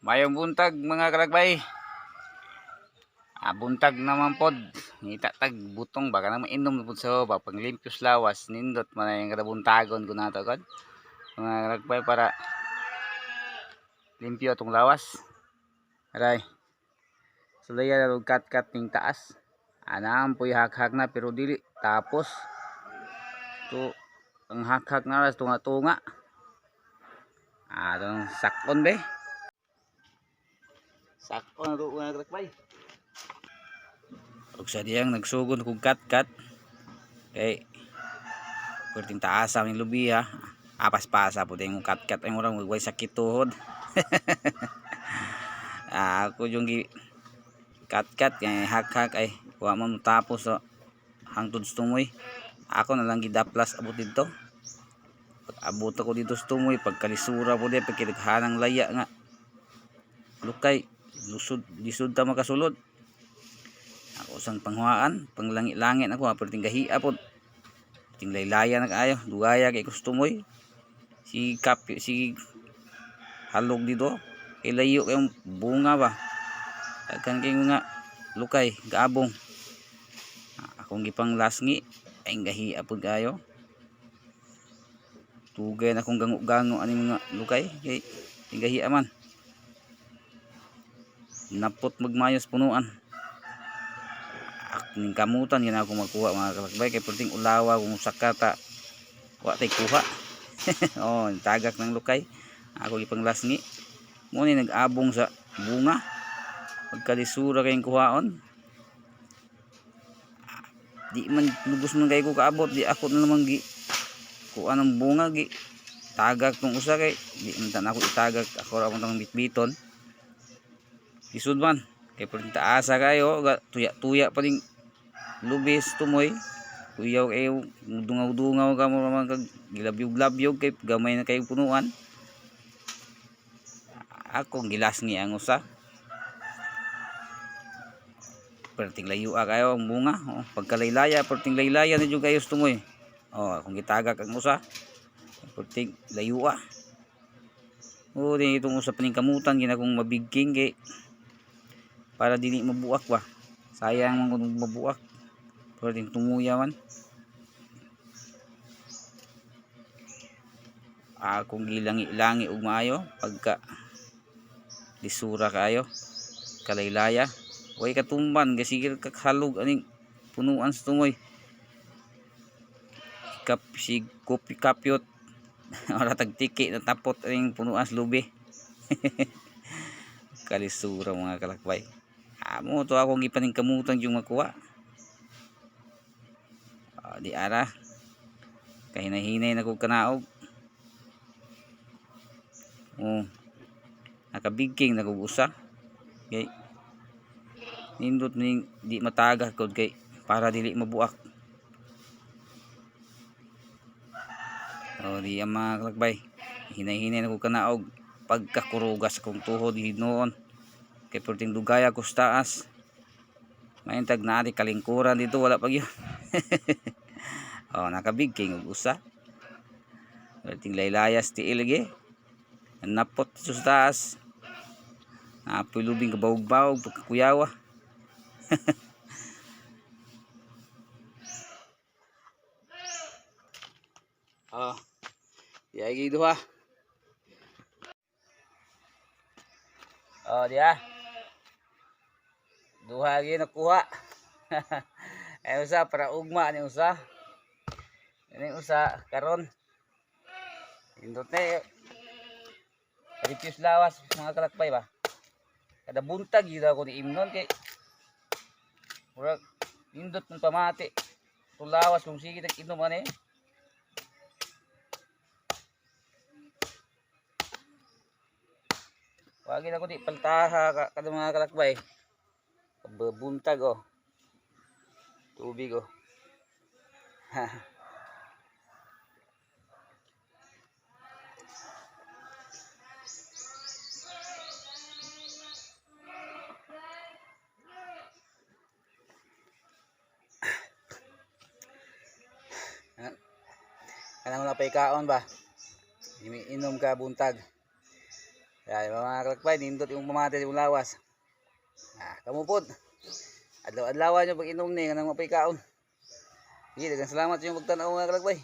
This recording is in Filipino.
Mayong buntag mga kalagbay. Buntag naman pod. Ngita tag butong baka nang mainom pod sa ba pang limpyos lawas nindot man yung kada buntagon ko nato kad. Mga kalagbay para limpyo atong lawas. Aray. Sulaya na kat-kat ning taas. Anam po'y hak-hak na pero dili tapos to ang hak-hak na ras tunga-tunga. Atong sakon be. Sakon na to mga kalagbay. Ug sa diyang nagsugod kog kat-kat kay perting taas ang lubi ha. Apas-pasa po din yung kat-kat ay murang magway sakit tuhod. Ako yung kat-kat kay hak-hak ay wa man matapos so hangtod tumoy. Ako na lang gidaplas abot dito. Pag abot ako dito sa tumoy pagkalisura po din pagkidaghanang laya nga. Lukay lisod ta makasulod. Ako sang panghuaan, panglangi-langit ako, perting gahia pod. Ting laylaya na kaayo, dugaya kay kustomoy. Si halog dito, kay layo kayong bunga ba. Daghan kay mga lukay, gaabong. Akong gipang lasngi, ay gahia pod kaayo. Tugay na akong gango-gango ani mga lukay, kay gahia man. Napot magmayos punuan. Ning kamutan yun ako magkuha mga kalakbay kay perting ulawa kung sakata wa tay kuha. Oh tagak ng lukay ako gipang lasngi mo ni nag-abong sa bunga pagkalisura kayong kuhaon di man lubos man kay ko kaabot di ako na naman gi kuha ng bunga gi tagak tong usa kay di man tan ako itagak ako ra man bitbiton isud man kay perting taasa kayo tuya-tuya pa ding lubis tumoy kuyaw kayo dungaw-dungaw ka mo man kag gilabyog-labyog kay gamay na kayo punuan. Akong gilasngi ang usa perting layo kayo ang bunga pagkalaylaya perting laylaya ni jud kayo tumoy akong gitagak ang usa perting layo di itong usa paning kamutan ginakong mabigking kay para dili mabuak ba sayang man kung mabuak perting tumuya man akong gilangi-langi og maayo pagka lisura kayo kalaylaya way katumban gasigil kakhalog aning punuan sa tumoy si kopi kapyot ora tagtiki na tapot aning punuan sa lubi. Kalisura mga kalakbay amo to akong gipaning kamutan yung makuha di ara kahinahinay na kog kanaog nakabigking na kog usa kay nindot ning di matagah kod kay para dili mabuak di ang mga kalakbay hinay-hinay na kog kanaog pagkakurugas kong tuhod hinoon kay perting dugaya ko sa taas maintag na ati kalingkuran dito wala pag yun. Nakabigking og usa perting laylayas ti ilgi napot sa taas apoy lubing kabawog-bawog pagkakuyawa. Yagi duha dia duha lagi nakuha. Ay usa para ugma ni usa ini usa karon indot na reviews lawas mga kalakbay ba kada buntag yun ako ni imnon kay murag indot ng pamati tulawas kung sige tag-inom ani wagi na ko di paltaha kada mga kalakbay buntag tubig kanang napay kaon ba inom ka buntag Kaya mga kalakbay, nindot yung pamati yung lawas. Kamupod. Adlaw-adlawan nyo pag inom ni, kanang mapay kaon. Sige, dagang salamat sa inyong pagtanaw mga kalakbay.